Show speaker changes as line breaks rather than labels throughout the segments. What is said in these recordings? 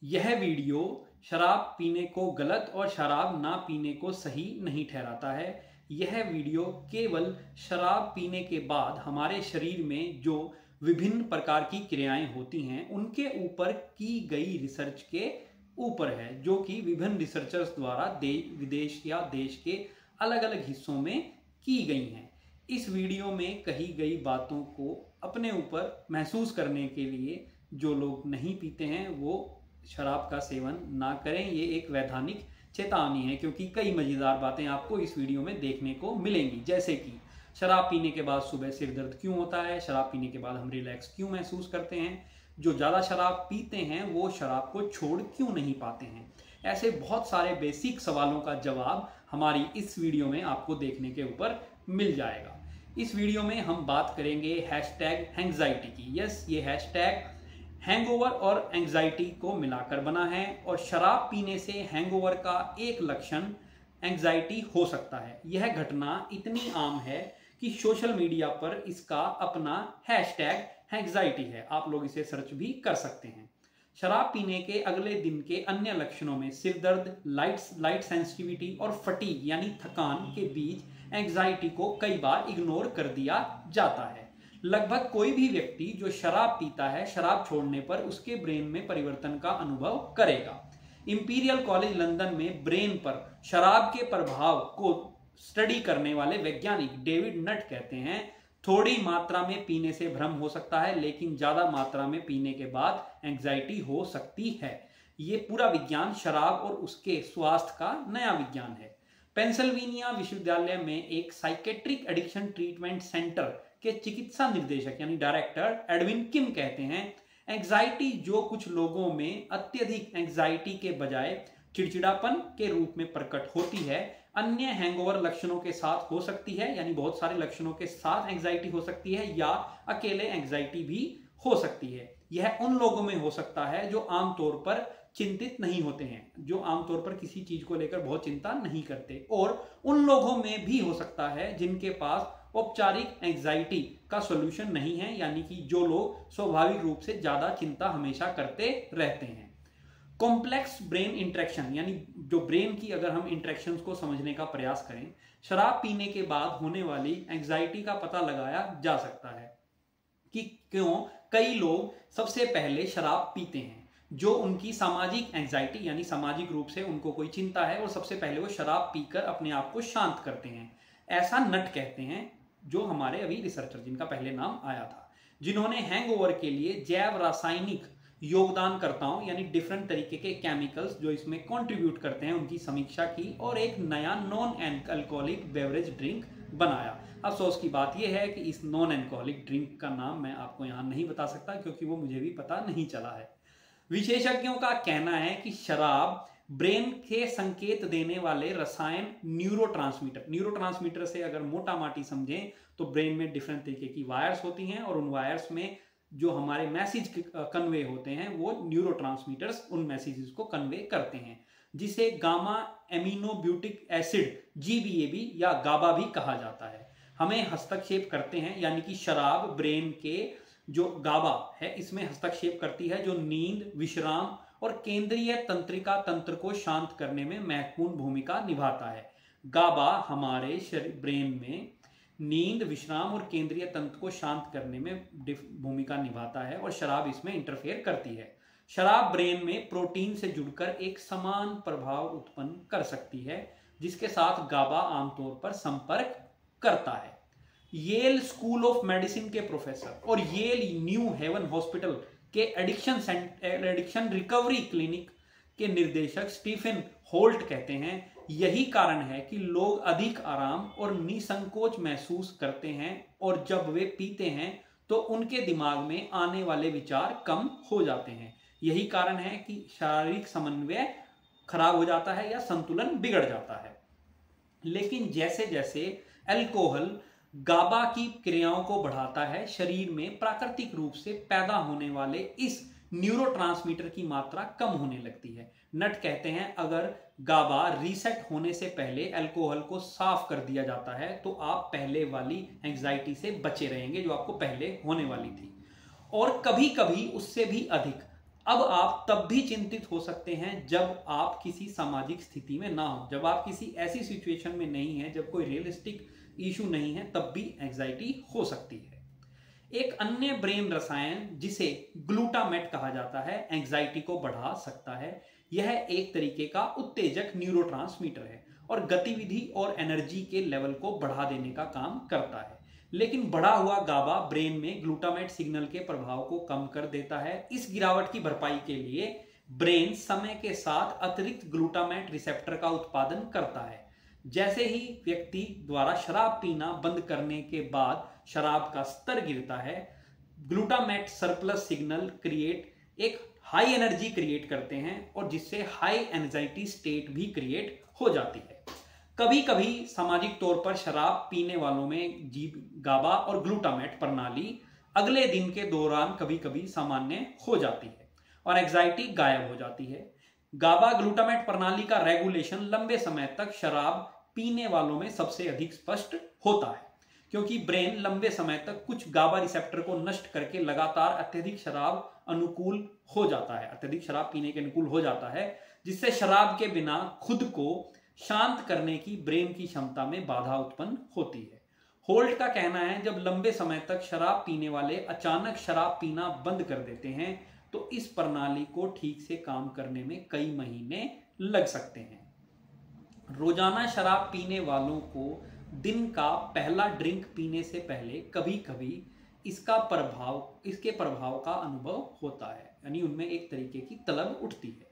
यह वीडियो शराब पीने को गलत और शराब ना पीने को सही नहीं ठहराता है। यह वीडियो केवल शराब पीने के बाद हमारे शरीर में जो विभिन्न प्रकार की क्रियाएं होती हैं उनके ऊपर की गई रिसर्च के ऊपर है, जो कि विभिन्न रिसर्चर्स द्वारा विदेश या देश के अलग अलग हिस्सों में की गई हैं। इस वीडियो में कही गई बातों को अपने ऊपर महसूस करने के लिए जो लोग नहीं पीते हैं वो शराब का सेवन ना करें। ये एक वैधानिक चेतावनी है, क्योंकि कई मजेदार बातें आपको इस वीडियो में देखने को मिलेंगी, जैसे कि शराब पीने के बाद सुबह सिर दर्द क्यों होता है, शराब पीने के बाद हम रिलैक्स क्यों महसूस करते हैं, जो ज़्यादा शराब पीते हैं वो शराब को छोड़ क्यों नहीं पाते हैं। ऐसे बहुत सारे बेसिक सवालों का जवाब हमारी इस वीडियो में आपको देखने के ऊपर मिल जाएगा। इस वीडियो में हम बात करेंगे हैशटैग एंग्जाइटी की। यस, ये हैशटैग हैंगओवर और एंग्जाइटी को मिलाकर बना है, और शराब पीने से हैंगओवर का एक लक्षण एंग्जाइटी हो सकता है। यह घटना इतनी आम है कि सोशल मीडिया पर इसका अपना हैशटैग एंग्जाइटी है, आप लोग इसे सर्च भी कर सकते हैं। शराब पीने के अगले दिन के अन्य लक्षणों में सिर दर्द, लाइट सेंसिटिविटी और फटीग यानी थकान के बीच एंग्जाइटी को कई बार इग्नोर कर दिया जाता है। लगभग कोई भी व्यक्ति जो शराब पीता है, शराब छोड़ने पर उसके ब्रेन में परिवर्तन का अनुभव करेगा। इंपीरियल कॉलेज लंदन में ब्रेन पर शराब के प्रभाव को स्टडी करने वाले वैज्ञानिक डेविड नट कहते हैं, थोड़ी मात्रा में पीने से भ्रम हो सकता है, लेकिन ज्यादा मात्रा में पीने के बाद एंग्जाइटी हो सकती है। ये पूरा विज्ञान शराब और उसके स्वास्थ्य का नया विज्ञान है। पेंसिल्वेनिया विश्वविद्यालय में एक साइकेट्रिक एडिक्शन ट्रीटमेंट सेंटर के चिकित्सा निर्देशक यानी डायरेक्टर एडविन किम कहते हैं, एंग्जाइटी जो कुछ लोगों में अत्यधिक एंग्जाइटी के बजाय चिड़चिड़ापन के रूप में प्रकट होती है, अन्य हैंगओवर लक्षणों के साथ हो सकती है, यानी बहुत सारे लक्षणों के साथ एंग्जाइटी हो सकती है, या अकेले एंग्जाइटी भी हो सकती है। यह उन लोगों में हो सकता है जो आमतौर पर चिंतित नहीं होते हैं, जो आमतौर पर किसी चीज को लेकर बहुत चिंता नहीं करते, और उन लोगों में भी हो सकता है जिनके पास औपचारिक एंग्जाइटी का सॉल्यूशन नहीं है, यानी कि जो लोग स्वाभाविक रूप से ज्यादा चिंता हमेशा करते रहते हैं। कॉम्प्लेक्स ब्रेन इंटरेक्शन यानी जो ब्रेन की अगर हम इंटरेक्शन को समझने का प्रयास करें, शराब पीने के बाद होने वाली एंग्जाइटी का पता लगाया जा सकता है कि क्यों कई लोग सबसे पहले शराब पीते हैं। जो उनकी सामाजिक एंग्जाइटी यानी सामाजिक रूप से उनको कोई चिंता है, और सबसे पहले वो शराब पीकर अपने आप को शांत करते हैं, ऐसा नट कहते हैं, जो हमारे अभी रिसर्चर जिनका पहले नाम आया था, जिन्होंने हैंगओवर के लिए जैव रासायनिक योगदानकर्ताओं यानी डिफरेंट तरीके के केमिकल्स जो इसमें कंट्रीब्यूट करते हैं उनकी समीक्षा की, और एक नया नॉन अल्कोहलिक बेवरेज ड्रिंक बनाया। अफसोस की बात यह है कि इस नॉन अल्कोहलिक ड्रिंक का नाम मैं आपको यहाँ नहीं बता सकता, क्योंकि वो मुझे भी पता नहीं चला है। विशेषज्ञों का कहना है कि शराब ब्रेन के संकेत देने वाले रसायन न्यूरोट्रांसमीटर से अगर मोटा माटी समझें तो ब्रेन में डिफरेंट तरीके की वायर्स होती हैं, और उन वायर्स में जो हमारे मैसेज कन्वे होते हैं वो न्यूरोट्रांसमीटर्स उन मैसेजेस को कन्वे करते हैं, जिसे गामा एमिनोब्यूटिक एसिड GBAB या गाबा भी कहा जाता है, हमें हस्तक्षेप करते हैं। यानी कि शराब ब्रेन के जो गाबा है इसमें हस्तक्षेप करती है, जो नींद, विश्राम और केंद्रीय तंत्रिका तंत्र को शांत करने में महत्वपूर्ण भूमिका निभाता है। गाबा हमारे ब्रेन में नींद, विश्राम और केंद्रीय तंत्र को शांत करने में भूमिका निभाता है, और शराब इसमें इंटरफेयर करती है। शराब ब्रेन में प्रोटीन से जुड़कर एक समान प्रभाव उत्पन्न कर सकती है, जिसके साथ गाबा आमतौर पर संपर्क करता है। येल स्कूल ऑफ मेडिसिन के प्रोफेसर और येल न्यू हेवन हॉस्पिटल के एडिक्शन रिकवरी क्लिनिक के निर्देशक स्टीफन होल्ट कहते हैं, यही कारण है कि लोग अधिक आराम और निसंकोच महसूस करते हैं, और जब वे पीते हैं तो उनके दिमाग में आने वाले विचार कम हो जाते हैं। यही कारण है कि शारीरिक समन्वय खराब हो जाता है या संतुलन बिगड़ जाता है। लेकिन जैसे जैसे अल्कोहल गाबा की क्रियाओं को बढ़ाता है, शरीर में प्राकृतिक रूप से पैदा होने वाले इस न्यूरोट्रांसमीटर की मात्रा कम होने लगती है। नट कहते हैं, अगर गाबा रीसेट होने से पहले अल्कोहल को साफ कर दिया जाता है तो आप पहले वाली एंग्जाइटी से बचे रहेंगे जो आपको पहले होने वाली थी, और कभी कभी उससे भी अधिक। अब आप तब भी चिंतित हो सकते हैं जब आप किसी सामाजिक स्थिति में ना हो, जब आप किसी ऐसी सिचुएशन में नहीं है, जब कोई रियलिस्टिक इशू नहीं है, तब भी एंजाइटी हो सकती है। एक अन्य ब्रेन रसायन जिसे ग्लूटामेट कहा जाता है एंजाइटी को बढ़ा सकता है। यह एक तरीके का उत्तेजक न्यूरोट्रांसमीटर है और गतिविधि और एनर्जी के लेवल को बढ़ा देने का काम करता है। लेकिन बढ़ा हुआ गाबा ब्रेन में ग्लूटामेट सिग्नल के प्रभाव को कम कर देता है। इस गिरावट की भरपाई के लिए ब्रेन समय के साथ अतिरिक्त ग्लूटामेट रिसेप्टर का उत्पादन करता है। जैसे ही व्यक्ति द्वारा शराब पीना बंद करने के बाद शराब का स्तर गिरता है, ग्लूटामेट सरप्लस सिग्नल क्रिएट एक हाई एनर्जी क्रिएट करते हैं और जिससे हाई एंजाइटी स्टेट भी क्रिएट हो जाती है। कभी कभी सामाजिक तौर पर शराब पीने वालों में गाबा और ग्लूटामेट प्रणाली अगले दिन के दौरान कभी कभी सामान्य हो जाती है और एंजाइटी गायब हो जाती है। गाबा ग्लूटामेट प्रणाली का रेगुलेशन लंबे समय तक शराब पीने वालों में सबसे अधिक स्पष्ट होता है, क्योंकि ब्रेन लंबे समय तक कुछ गाबा रिसेप्टर को नष्ट करके लगातार अत्यधिक शराब अनुकूल हो जाता है, अत्यधिक शराब पीने के अनुकूल हो जाता है, जिससे शराब के बिना खुद को शांत करने की ब्रेन की क्षमता में बाधा उत्पन्न होती है। होल्ट का कहना है जब लंबे समय तक शराब पीने वाले अचानक शराब पीना बंद कर देते हैं तो इस प्रणाली को ठीक से काम करने में कई महीने लग सकते हैं। रोजाना शराब पीने वालों को दिन का पहला ड्रिंक पीने से पहले कभी कभी इसके प्रभाव का अनुभव होता है, यानी उनमें एक तरीके की तलब उठती है।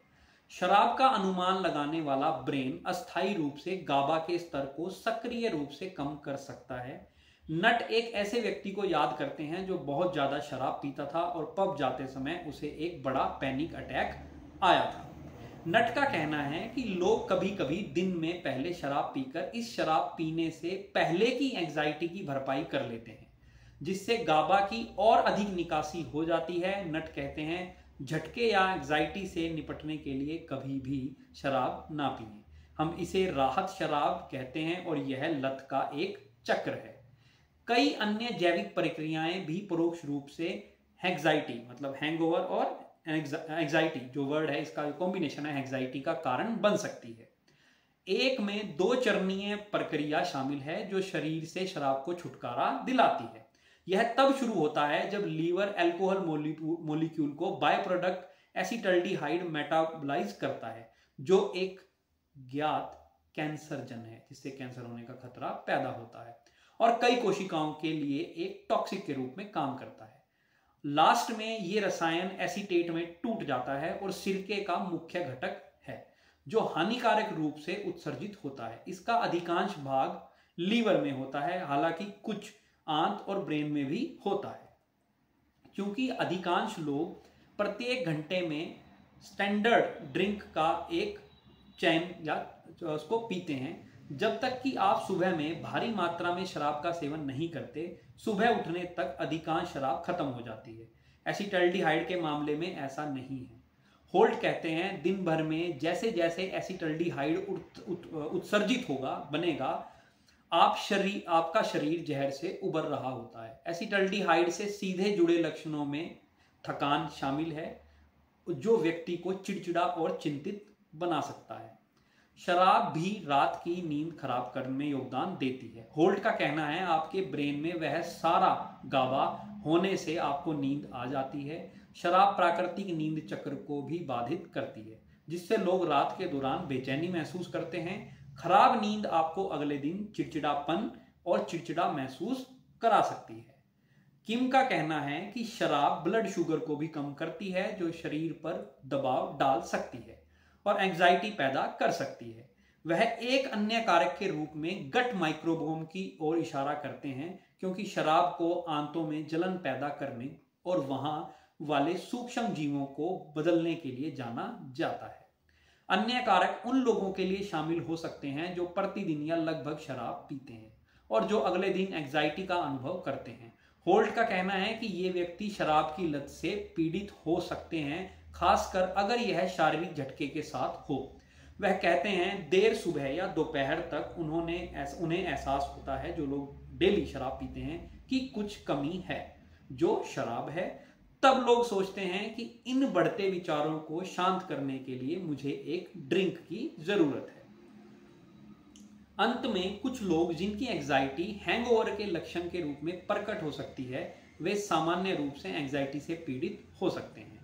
शराब का अनुमान लगाने वाला ब्रेन अस्थायी रूप से गाबा के स्तर को सक्रिय रूप से कम कर सकता है। नट एक ऐसे व्यक्ति को याद करते हैं जो बहुत ज्यादा शराब पीता था और पब जाते समय उसे एक बड़ा पैनिक अटैक आया था। नट का कहना है कि लोग कभी कभी दिन में पहले शराब पीकर इस शराब पीने से पहले की एंजाइटी की भरपाई कर लेते हैं, जिससे गाबा की और अधिक निकासी हो जाती है। नट कहते हैं झटके या एंजाइटी से निपटने के लिए कभी भी शराब ना पिएं। हम इसे राहत शराब कहते हैं और यह लत का एक चक्र है। कई अन्य जैविक प्रक्रियाएं भी परोक्ष रूप से एंजाइटी मतलब हैंगओवर और एंजाइटी जो वर्ड है इसका कॉम्बिनेशन है एंजाइटी का कारण बन सकती है। एक में दो चरणीय प्रक्रिया शामिल है जो शरीर से शराब को छुटकारा दिलाती है। यह तब शुरू होता है जब लीवर अल्कोहल मॉलिक्यूल को बाय प्रोडक्ट एसिटल्डिहाइड मेटाबोलाइज करता है, जो एक ज्ञात कैंसरजन है जिससे कैंसर होने का खतरा पैदा होता है और कई कोशिकाओं के लिए एक टॉक्सिक के रूप में काम करता है। लास्ट में ये रसायन एसीटेट में टूट जाता है और सिरके का मुख्य घटक है जो हानिकारक रूप से उत्सर्जित होता है। इसका अधिकांश भाग लीवर में होता है, हालांकि कुछ आंत और ब्रेन में भी होता है। क्योंकि अधिकांश लोग प्रत्येक घंटे में स्टैंडर्ड ड्रिंक का एक चैन या उसको पीते हैं, जब तक कि आप सुबह में भारी मात्रा में शराब का सेवन नहीं करते, सुबह उठने तक अधिकांश शराब खत्म हो जाती है। एसिटल्डिहाइड के मामले में ऐसा नहीं है। होल्ट कहते हैं दिन भर में जैसे जैसे एसिटल्डिहाइड उत्सर्जित बनेगा आपका शरीर जहर से उबर रहा होता है। एसिटल्डिहाइड से सीधे जुड़े लक्षणों में थकान शामिल है जो व्यक्ति को चिड़चिड़ा और चिंतित बना सकता है। शराब भी रात की नींद खराब करने में योगदान देती है। होल्ट का कहना है आपके ब्रेन में वह सारा गाबा होने से आपको नींद आ जाती है। शराब प्राकृतिक नींद चक्र को भी बाधित करती है, जिससे लोग रात के दौरान बेचैनी महसूस करते हैं। खराब नींद आपको अगले दिन चिड़चिड़ापन और चिड़चिड़ा महसूस करा सकती है। किम का कहना है कि शराब ब्लड शुगर को भी कम करती है, जो शरीर पर दबाव डाल सकती है और एंजाइटी पैदा कर सकती है। वह एक अन्य कारक के रूप में गट माइक्रोबोम की ओर इशारा करते हैं, क्योंकि शराब को आंतों में जलन पैदा करने और वहां वाले सूक्ष्म जीवों को बदलने के लिए जाना जाता है। अन्य कारक उन लोगों के लिए शामिल हो सकते हैं जो प्रतिदिन या लगभग शराब पीते हैं और जो अगले दिन एंजाइटी का अनुभव करते हैं। होल्ट का कहना है कि ये व्यक्ति शराब की लत से पीड़ित हो सकते हैं, खासकर अगर यह शारीरिक झटके के साथ हो। वह कहते हैं देर सुबह या दोपहर तक उन्हें एहसास होता है, जो लोग डेली शराब पीते हैं, कि कुछ कमी है। जो शराब है तब लोग सोचते हैं कि इन बढ़ते विचारों को शांत करने के लिए मुझे एक ड्रिंक की जरूरत है। अंत में कुछ लोग जिनकी एंजाइटी हैंगओवर के लक्षण के रूप में प्रकट हो सकती है, वे सामान्य रूप से एंजाइटी से पीड़ित हो सकते हैं,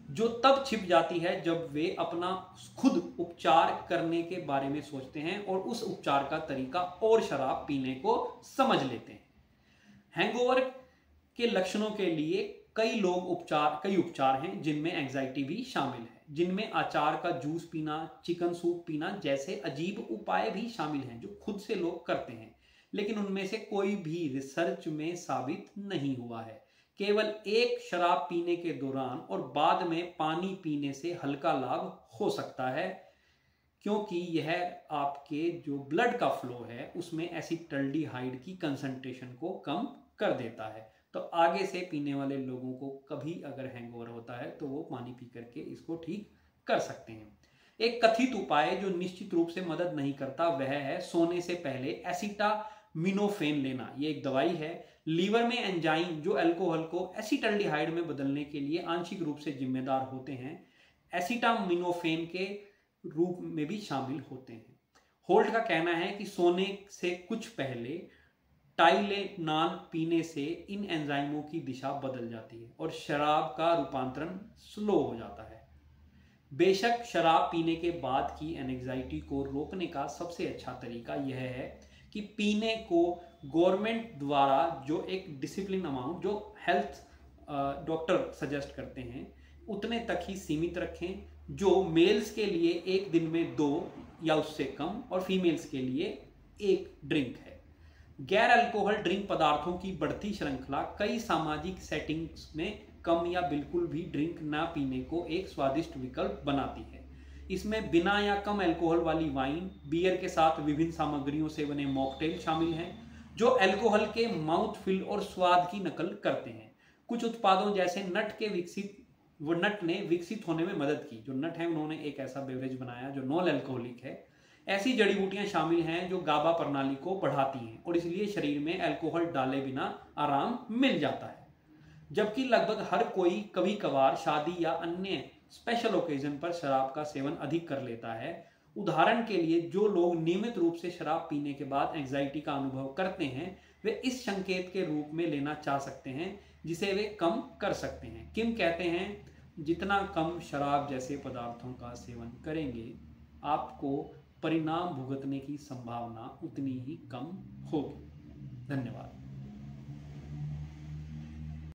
जो तब छिप जाती है जब वे अपना खुद उपचार करने के बारे में सोचते हैं और उस उपचार का तरीका और शराब पीने को समझ लेते हैं। हैंगओवर के लक्षणों के लिए कई उपचार हैं जिनमें एंजाइटी भी शामिल है, जिनमें अचार का जूस पीना, चिकन सूप पीना जैसे अजीब उपाय भी शामिल हैं जो खुद से लोग करते हैं, लेकिन उनमें से कोई भी रिसर्च में साबित नहीं हुआ है। केवल एक शराब पीने के दौरान और बाद में पानी पीने से हल्का लाभ हो सकता है, क्योंकि यह आपके जो ब्लड का फ्लो है उसमें एसिटाल्डिहाइड की कंसंट्रेशन को कम कर देता है। तो आगे से पीने वाले लोगों को कभी अगर हैंगओवर होता है तो वो पानी पी करके इसको ठीक कर सकते हैं। एक कथित उपाय जो निश्चित रूप से मदद नहीं करता वह है सोने से पहले एसिटामिनोफेन लेना। ये एक दवाई है। लीवर में एंजाइम जो अल्कोहल को एसिटाल्डिहाइड में बदलने के लिए आंशिक रूप से जिम्मेदार होते हैं, एसिटामिनोफेन के रूप में भी शामिल होते हैं। होल्ट का कहना है कि सोने से कुछ पहले टाइलेनाल पीने से इन एंजाइमों की दिशा बदल जाती है और शराब का रूपांतरण स्लो हो जाता है। बेशक शराब पीने के बाद की एंजाइटी को रोकने का सबसे अच्छा तरीका यह है कि पीने को गवर्नमेंट द्वारा जो एक डिसिप्लिन अमाउंट जो हेल्थ डॉक्टर सजेस्ट करते हैं उतने तक ही सीमित रखें, जो मेल्स के लिए एक दिन में 2 या उससे कम और फीमेल्स के लिए 1 ड्रिंक है। गैर अल्कोहल ड्रिंक पदार्थों की बढ़ती श्रृंखला कई सामाजिक सेटिंग्स में कम या बिल्कुल भी ड्रिंक ना पीने को एक स्वादिष्ट विकल्प बनाती है। इसमें बिना या कम अल्कोहल वाली वाइन, बियर के साथ विभिन्न सामग्रियों से बने मॉकटेल शामिल हैं जो अल्कोहल के माउथ फील और स्वाद की नकल करते हैं। कुछ उत्पादों जैसे नट ने विकसित होने में मदद की। जो नट है उन्होंने एक ऐसा बेवरेज बनाया जो नॉन अल्कोहलिक है। ऐसी जड़ी बूटियां शामिल हैं जो गाबा प्रणाली को बढ़ाती हैं और इसलिए शरीर में अल्कोहल डाले बिना आराम मिल जाता है। जबकि लगभग हर कोई कभी कभार शादी या अन्य स्पेशल ओकेजन पर शराब का सेवन अधिक कर लेता है। उदाहरण के लिए जो लोग नियमित रूप से शराब पीने के बाद एंजाइटी का अनुभव करते हैं वे इस संकेत के रूप में लेना चाह सकते हैं जिसे वे कम कर सकते हैं। किम कहते हैं, जितना कम शराब जैसे पदार्थों का सेवन करेंगे आपको परिणाम भुगतने की संभावना उतनी ही कम होगी। धन्यवाद।